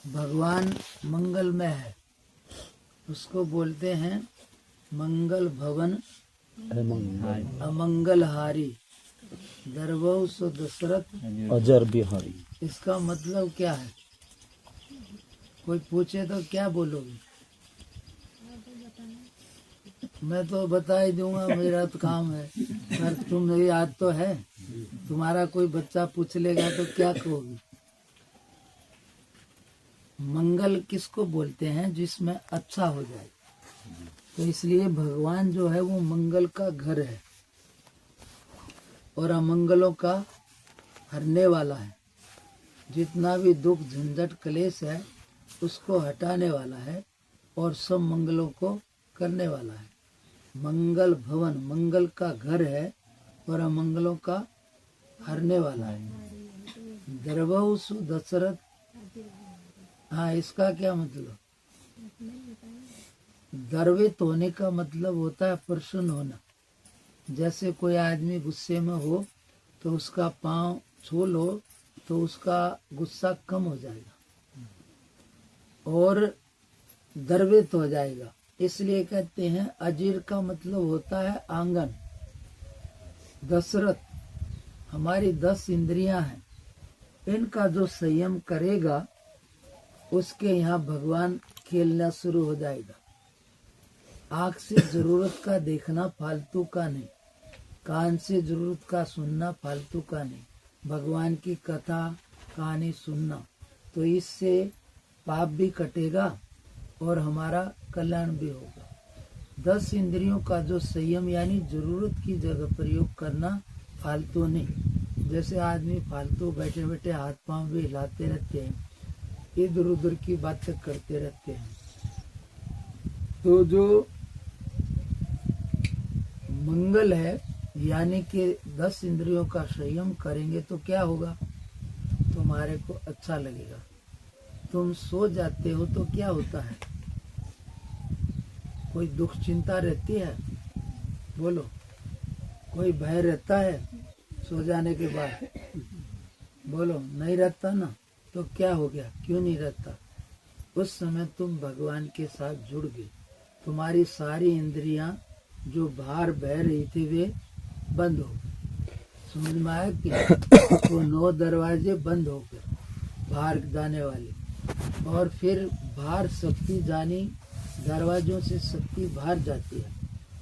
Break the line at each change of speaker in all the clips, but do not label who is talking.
भगवान मंगलमय है, उसको बोलते हैं मंगल भवन अमंगलहारी दरबहु सो दशरथ
अजर बिहारी।
इसका मतलब क्या है? कोई पूछे तो क्या बोलोगे? मैं तो बता ही दूंगा, मेरा तो काम है। पर तुम याद तो है, तुम्हारा कोई बच्चा पूछ लेगा तो क्या कहोगे? मंगल किसको बोलते हैं? जिसमें अच्छा हो जाए। तो इसलिए भगवान जो है वो मंगल का घर है और अमंगलों का हरने वाला है। जितना भी दुख झंझट क्लेश है उसको हटाने वाला है और सब मंगलों को करने वाला है। मंगल भवन मंगल का घर है और अमंगलों का हरने वाला है। दरबहु सु दशरथ, हाँ, इसका क्या मतलब? गर्वित होने का मतलब होता है प्रसन्न होना। जैसे कोई आदमी गुस्से में हो तो उसका पांव छू लो तो उसका गुस्सा कम हो जाएगा और गर्वित हो जाएगा। इसलिए कहते हैं अजीर का मतलब होता है आंगन। दशरथ, हमारी 10 इंद्रियां हैं, इनका जो संयम करेगा उसके यहाँ भगवान खेलना शुरू हो जाएगा। आँख से जरूरत का देखना फालतू का नहीं, कान से जरूरत का सुनना फालतू का नहीं, भगवान की कथा कहानी सुनना, तो इससे पाप भी कटेगा और हमारा कल्याण भी होगा। 10 इंद्रियों का जो संयम यानी जरूरत की जगह प्रयोग करना, फालतू नहीं। जैसे आदमी फालतू बैठे बैठे हाथ पांव भी हिलाते रहते हैं, इधर उधर की बातें करते रहते हैं। तो जो मंगल है यानी कि 10 इंद्रियों का संयम करेंगे तो क्या होगा? तुम्हारे को अच्छा लगेगा। तुम सो जाते हो तो क्या होता है? कोई दुख चिंता रहती है? बोलो। कोई भय रहता है सो जाने के बाद? बोलो, नहीं रहता ना। तो क्या हो गया? क्यों नहीं रहता? उस समय तुम भगवान के साथ जुड़ गए। तुम्हारी सारी इंद्रियां जो बाहर बह रही थी वे बंद हो गए। समझ में आया कि वो 9 दरवाजे बंद हो गए बाहर जाने वाले, और फिर बाहर शक्ति जानी, दरवाजों से शक्ति बाहर जाती है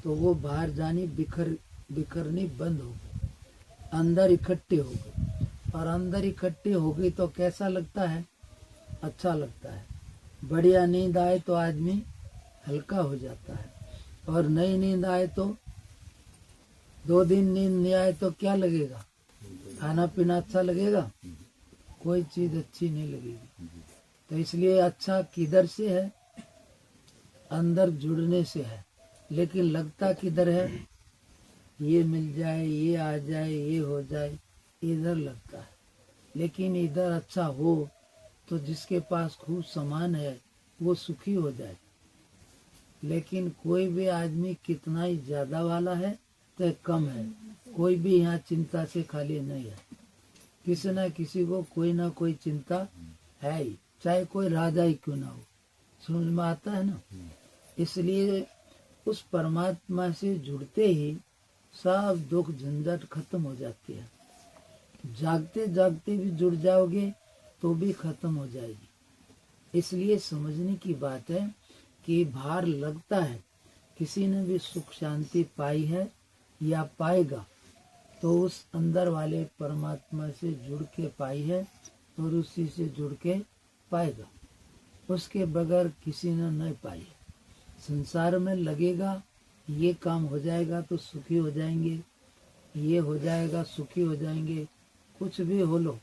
तो वो बाहर जानी बिखरनी बंद हो गई, अंदर इकट्ठे हो गए। और अंदर इकट्ठे हो गई तो कैसा लगता है? अच्छा लगता है। बढ़िया नींद आए तो आदमी हल्का हो जाता है, और नई नींद आए तो 2 दिन नींद नहीं आए तो क्या लगेगा? खाना पीना अच्छा लगेगा? कोई चीज अच्छी नहीं लगेगी। तो इसलिए अच्छा किधर से है? अंदर जुड़ने से है। लेकिन लगता किधर है? ये मिल जाए, ये आ जाए, ये हो जाए, इधर लगता है। लेकिन इधर अच्छा हो तो जिसके पास खूब सामान है वो सुखी हो जाए। लेकिन कोई भी आदमी कितना ही ज्यादा वाला है तो कम है, कोई भी यहाँ चिंता से खाली नहीं है। किसी न किसी को कोई ना कोई चिंता है ही, चाहे कोई राजा ही क्यों ना हो। समझ में आता है ना? इसलिए उस परमात्मा से जुड़ते ही सब दुख झंझट खत्म हो जाती है। जागते जागते भी जुड़ जाओगे तो भी खत्म हो जाएगी। इसलिए समझने की बात है कि भार लगता है। किसी ने भी सुख शांति पाई है या पाएगा तो उस अंदर वाले परमात्मा से जुड़ के पाई है और उसी से जुड़ के पाएगा। उसके बगैर किसी ने नहीं पाई है। संसार में लगेगा ये काम हो जाएगा तो सुखी हो जाएंगे, ये हो जाएगा सुखी हो जाएंगे। कुछ भी हो लो,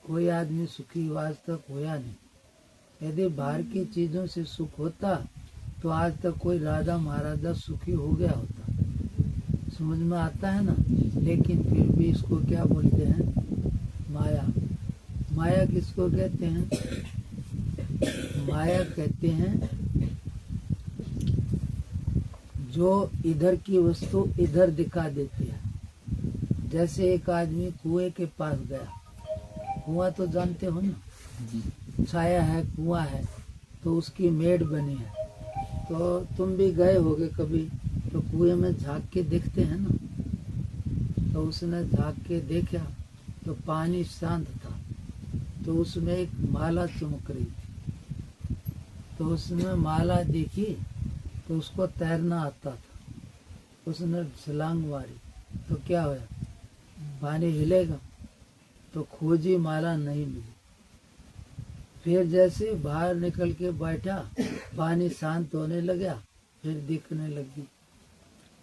कोई आदमी सुखी आज तक होया नहीं। यदि बाहर की चीजों से सुख होता तो आज तक कोई राजा महाराजा सुखी हो गया होता। समझ में आता है ना? लेकिन फिर भी इसको क्या बोलते हैं? माया। माया किसको कहते हैं? माया कहते हैं जो इधर की वस्तु इधर दिखा देती है। जैसे एक आदमी कुएं के पास गया, कुआं तो जानते हो ना? छाया है, कुआं है, तो उसकी मेड़ बनी है। तो तुम भी गए होगे कभी, तो कुएं में झांक के देखते हैं ना। तो उसने झांक के देखा तो पानी शांत था, तो उसमें एक माला चमक रही थी। तो उसने माला देखी तो उसको तैरना आता था। उसने छलांग मारी तो क्या हुआ, पानी हिलेगा। तो खोजी, माला नहीं मिली। फिर जैसे बाहर निकल के बैठा, पानी शांत होने लगा, फिर दिखने लगी।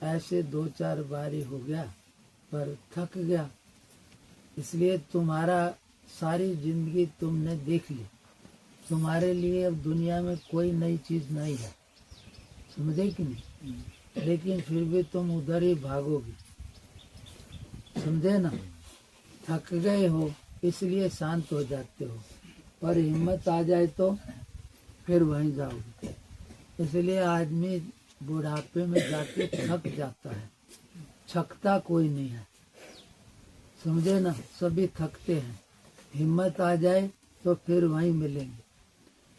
ऐसे 2-4 बारी हो गया, पर थक गया। इसलिए तुम्हारा सारी जिंदगी तुमने देख ली। तुम्हारे लिए अब दुनिया में कोई नई चीज नहीं है, समझे कि नहीं? लेकिन फिर भी तुम उधर ही भागोगे, समझे ना? थक गए हो इसलिए शांत हो जाते हो, पर हिम्मत आ जाए तो फिर वहीं जाओगे। इसलिए आदमी बुढ़ापे में जाके थक जाता है, थकता कोई नहीं है, समझे ना? सभी थकते हैं, हिम्मत आ जाए तो फिर वहीं मिलेंगे।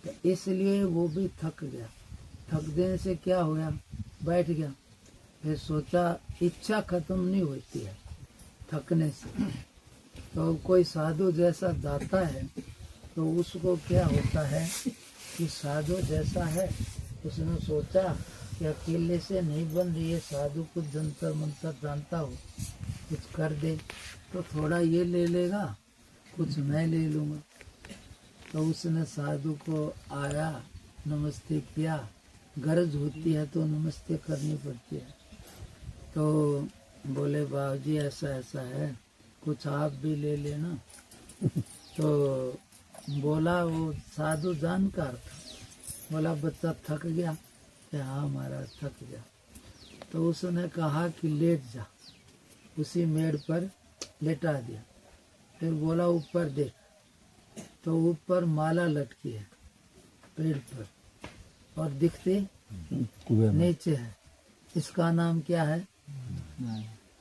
तो इसलिए वो भी थक गया। थक देने से क्या हुआ, बैठ गया। फिर सोचा, इच्छा खत्म नहीं होती है थकने से। तो कोई साधु जैसा जाता है तो उसको क्या होता है कि साधु जैसा है, उसने सोचा कि अकेले से नहीं बन रही है, साधु कुछ जंतर मंतर जानता हो, कुछ कर दे, तो थोड़ा ये ले लेगा, कुछ मैं ले लूँगा। तो उसने साधु को आया, नमस्ते किया। गरज होती है तो नमस्ते करनी पड़ती है। तो बोले, बाबूजी ऐसा ऐसा है, कुछ आप भी ले लेना। तो बोला, वो साधु जानकार था, बोला बच्चा थक गया? कि हाँ महाराज थक गया। तो उसने कहा कि लेट जा, उसी मेड़ पर लेटा दिया। फिर बोला ऊपर देख, तो ऊपर माला लटकी है पेड़ पर, और दिखते नीचे है। इसका नाम क्या है?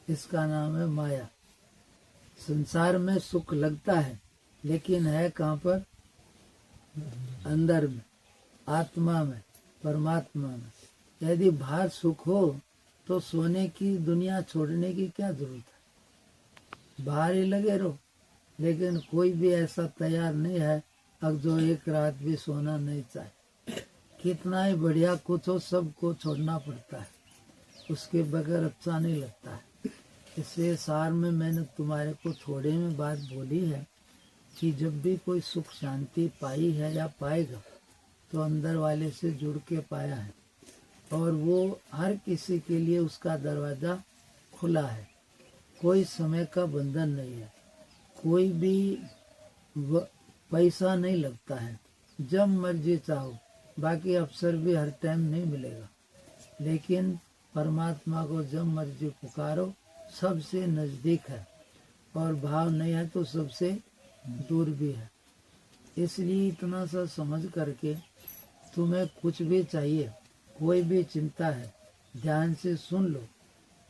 इसका नाम है माया। संसार में सुख लगता है, लेकिन है कहाँ पर? अंदर में, आत्मा में, परमात्मा में। यदि बाहर सुख हो तो सोने की दुनिया छोड़ने की क्या जरूरत है, बाहर ही लगे रहो। लेकिन कोई भी ऐसा तैयार नहीं है अब जो एक रात भी सोना नहीं चाहे। कितना ही बढ़िया कुछ हो, सबको छोड़ना पड़ता है, उसके बगैर अच्छा नहीं लगता है। इसलिए सार में मैंने तुम्हारे को थोड़े में बात बोली है कि जब भी कोई सुख शांति पाई है या पाएगा तो अंदर वाले से जुड़ के पाया है, और वो हर किसी के लिए उसका दरवाज़ा खुला है। कोई समय का बंधन नहीं है, कोई भी पैसा नहीं लगता है, जब मर्जी चाहो। बाकी अवसर भी हर टाइम नहीं मिलेगा, लेकिन परमात्मा को जब मर्जी पुकारो, सबसे नज़दीक है, और भाव नहीं है तो सबसे दूर भी है। इसलिए इतना सा समझ करके तुम्हें कुछ भी चाहिए, कोई भी चिंता है, ध्यान से सुन लो।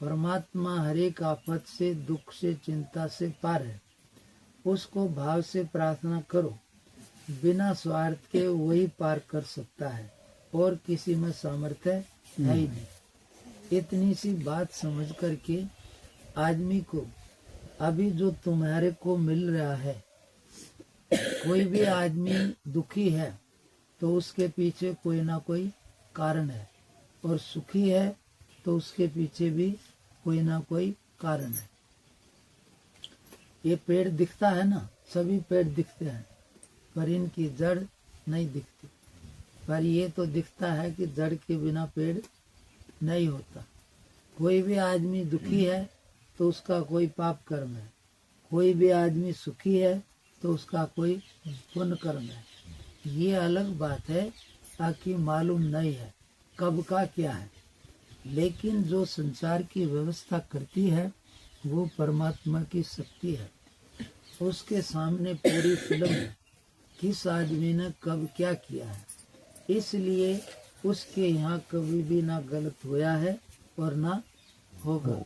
परमात्मा हर एक आफत से, दुख से, चिंता से पार है। उसको भाव से प्रार्थना करो, बिना स्वार्थ के वही पार कर सकता है, और किसी में सामर्थ्य है ही नहीं। इतनी सी बात समझ करके आदमी को अभी जो तुम्हारे को मिल रहा है, कोई भी आदमी दुखी है तो उसके पीछे कोई ना कोई कारण है, और सुखी है तो उसके पीछे भी कोई ना कोई कारण है। ये पेड़ दिखता है ना, सभी पेड़ दिखते हैं, पर इनकी जड़ नहीं दिखती। पर ये तो दिखता है कि जड़ के बिना पेड़ नहीं होता। कोई भी आदमी दुखी है तो उसका कोई पाप कर्म है, कोई भी आदमी सुखी है तो उसका कोई पुण्य कर्म है। ये अलग बात है, ताकि मालूम नहीं है कब का क्या है। लेकिन जो संसार की व्यवस्था करती है वो परमात्मा की शक्ति है। उसके सामने पूरी फिल्म है, किस आदमी ने कब क्या किया है। इसलिए उसके यहाँ कभी भी ना गलत हुआ है और ना होगा।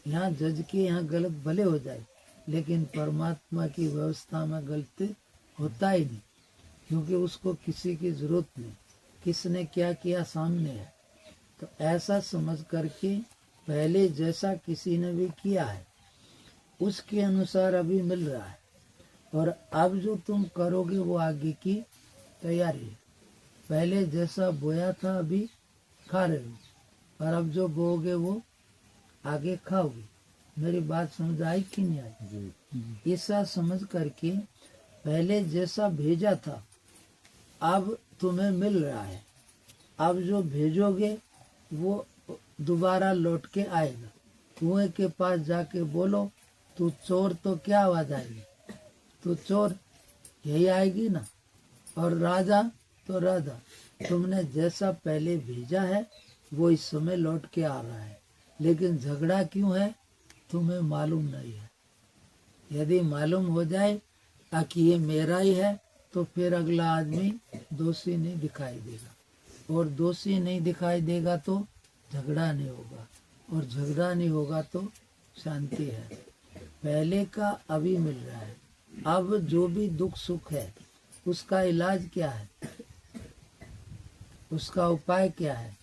यहाँ जज के यहाँ गलत भले हो जाए, लेकिन परमात्मा की व्यवस्था में गलत होता ही नहीं। क्योंकि उसको किसी की जरूरत नहीं, किसने क्या किया सामने है। तो ऐसा समझ करके पहले जैसा किसी ने भी किया है उसके अनुसार अभी मिल रहा है, और अब जो तुम करोगे वो आगे की तैयारी है। पहले जैसा बोया था अभी खा रहे हो, और अब जो बोओगे वो आगे खाओगे। मेरी बात समझ आई कि नहीं आई? ऐसा समझ करके पहले जैसा भेजा था अब तुम्हें मिल रहा है। अब जो भेजोगे वो दोबारा लौट के आएगा। कुएं के पास जाके बोलो तू चोर, तो क्या आवाज आएगी? तू चोर यही आएगी ना। और राजा तो राजा। तुमने जैसा पहले भेजा है वो इस समय लौट के आ रहा है, लेकिन झगड़ा क्यों है तुम्हें मालूम नहीं है। यदि मालूम हो जाए कि ये मेरा ही है तो फिर अगला आदमी दोषी नहीं दिखाई देगा, और दोषी नहीं दिखाई देगा तो झगड़ा नहीं होगा, और झगड़ा नहीं होगा तो शांति है। पहले का अभी मिल रहा है। अब जो भी दुख सुख है उसका इलाज क्या है, उसका उपाय क्या है?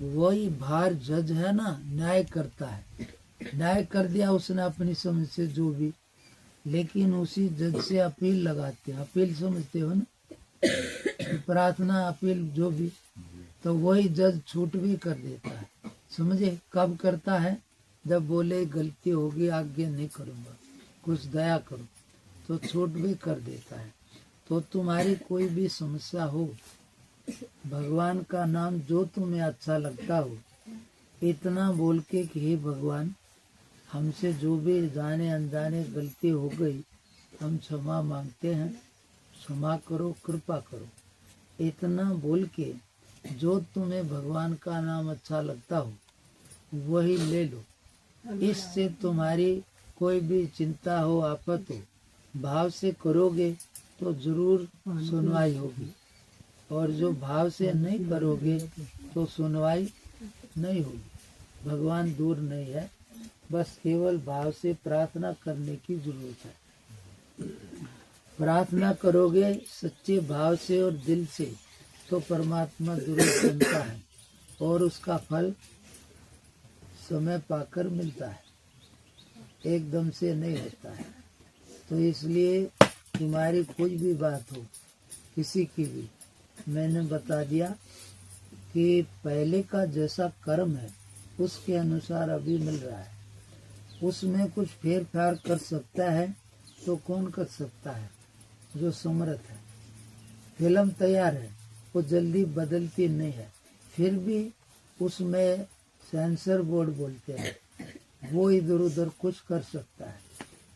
वही भार जज है ना, न्याय करता है। न्याय कर दिया उसने अपनी समझ से जो भी, लेकिन उसी जज से अपील लगाते हैं। अपील समझते हो ना, प्रार्थना अपील जो भी, तो वही जज छूट भी कर देता है। समझे? कब करता है? जब बोले गलती होगी आगे नहीं करूँगा, कुछ दया करो, तो छूट भी कर देता है। तो तुम्हारी कोई भी समस्या हो, भगवान का नाम जो तुम्हें अच्छा लगता हो, इतना बोल के कि हे भगवान हमसे जो भी जाने अनजाने गलती हो गई हम क्षमा मांगते हैं, क्षमा करो, कृपा करो। इतना बोल के जो तुम्हें भगवान का नाम अच्छा लगता हो वही ले लो। इससे तुम्हारी कोई भी चिंता हो, आफत हो, भाव से करोगे तो जरूर सुनवाई होगी, और जो भाव से नहीं करोगे तो सुनवाई नहीं होगी। भगवान दूर नहीं है, बस केवल भाव से प्रार्थना करने की जरूरत है। प्रार्थना करोगे सच्चे भाव से और दिल से तो परमात्मा जरूर सुनता है, और उसका फल समय पाकर मिलता है, एकदम से नहीं होता है। तो इसलिए तुम्हारी कोई भी बात हो, किसी की भी, मैंने बता दिया कि पहले का जैसा कर्म है उसके अनुसार अभी मिल रहा है। उसमें कुछ फेर फार कर सकता है तो कौन कर सकता है? जो समर्थ है। फिल्म तैयार है, वो जल्दी बदलती नहीं है, फिर भी उसमें सेंसर बोर्ड बोलते हैं, वो इधर उधर कुछ कर सकता है,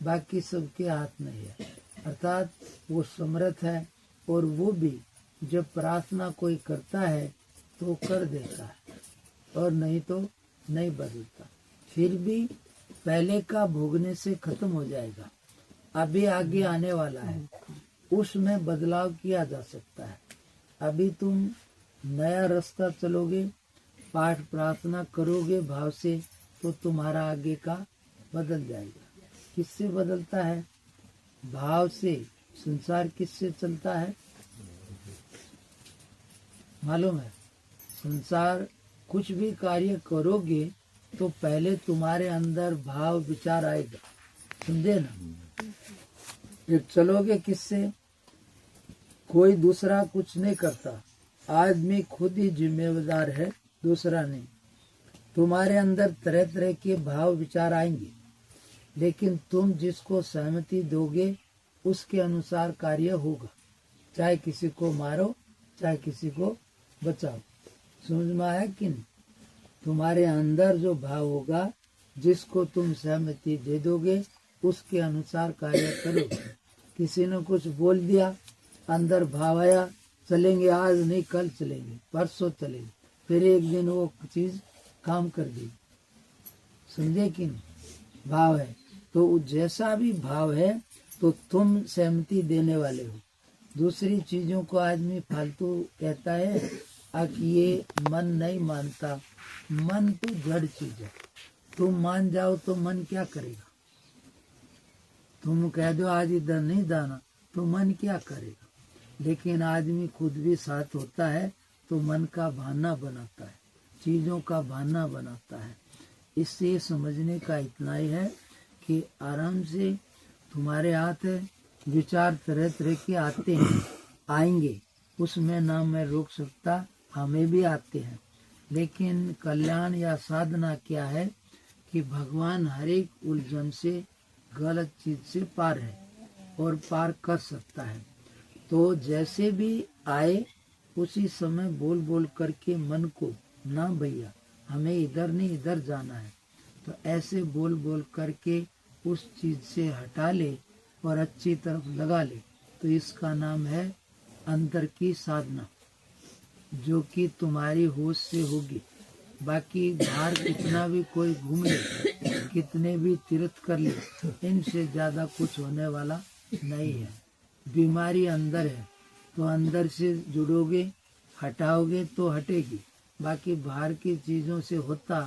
बाकी सबके हाथ नहीं है। अर्थात वो समर्थ है, और वो भी जब प्रार्थना कोई करता है तो कर देता है, और नहीं तो नहीं बदलता। फिर भी पहले का भोगने से खत्म हो जाएगा, अभी आगे आने वाला है, उसमें बदलाव किया जा सकता है। अभी तुम नया रास्ता चलोगे, पाठ प्रार्थना करोगे भाव से, तो तुम्हारा आगे का बदल जाएगा। किससे बदलता है? भाव से। संसार किससे चलता है मालूम है? संसार कुछ भी कार्य करोगे तो पहले तुम्हारे अंदर भाव विचार आएगा, समझे ना? फिर चलोगे किससे? कोई दूसरा कुछ नहीं करता, आदमी खुद ही जिम्मेदार है, दूसरा नहीं। तुम्हारे अंदर तरह तरह के भाव विचार आएंगे, लेकिन तुम जिसको सहमति दोगे उसके अनुसार कार्य होगा। चाहे किसी को मारो, चाहे किसी को बचाओ। समझ में आया कि नहीं? तुम्हारे अंदर जो भाव होगा, जिसको तुम सहमति दे दोगे उसके अनुसार कार्य करोगे। किसी ने कुछ बोल दिया, अंदर भाव आया, चलेंगे आज नहीं कल चलेंगे, परसों चलेंगे, फिर एक दिन वो चीज काम कर दी। समझे कि नहीं? भाव है तो जैसा भी भाव है तो तुम सहमति देने वाले हो। दूसरी चीजों को आदमी फालतू कहता है कि ये मन नहीं मानता। मन तो जड़ चीज है, तुम मान जाओ तो मन क्या करेगा? तुम कह दो आज इधर नहीं जाना तो मन क्या करेगा? लेकिन आदमी खुद भी साथ होता है तो मन का बहाना बनाता है, चीजों का बहाना बनाता है। इससे समझने का इतना ही है कि आराम से तुम्हारे हाथ है, विचार तरह तरह के आते हैं, आएंगे, उसमें ना मैं रोक सकता, हमें भी आते हैं। लेकिन कल्याण या साधना क्या है कि भगवान हर एक उलझन से, गलत चीज से पार है और पार कर सकता है। तो जैसे भी आए उसी समय बोल बोल करके मन को, ना भैया हमें इधर नहीं इधर जाना है, तो ऐसे बोल बोल करके उस चीज से हटा ले और अच्छी तरफ लगा ले। तो इसका नाम है अंतर की साधना, जो कि तुम्हारी होश से होगी। बाकी बाहर कितना भी कोई घूम ले, कितने भी तीर्थ कर ले, इनसे ज्यादा कुछ होने वाला नहीं है। बीमारी अंदर है तो अंदर से जुड़ोगे, हटाओगे तो हटेगी। बाकी बाहर की चीजों से होता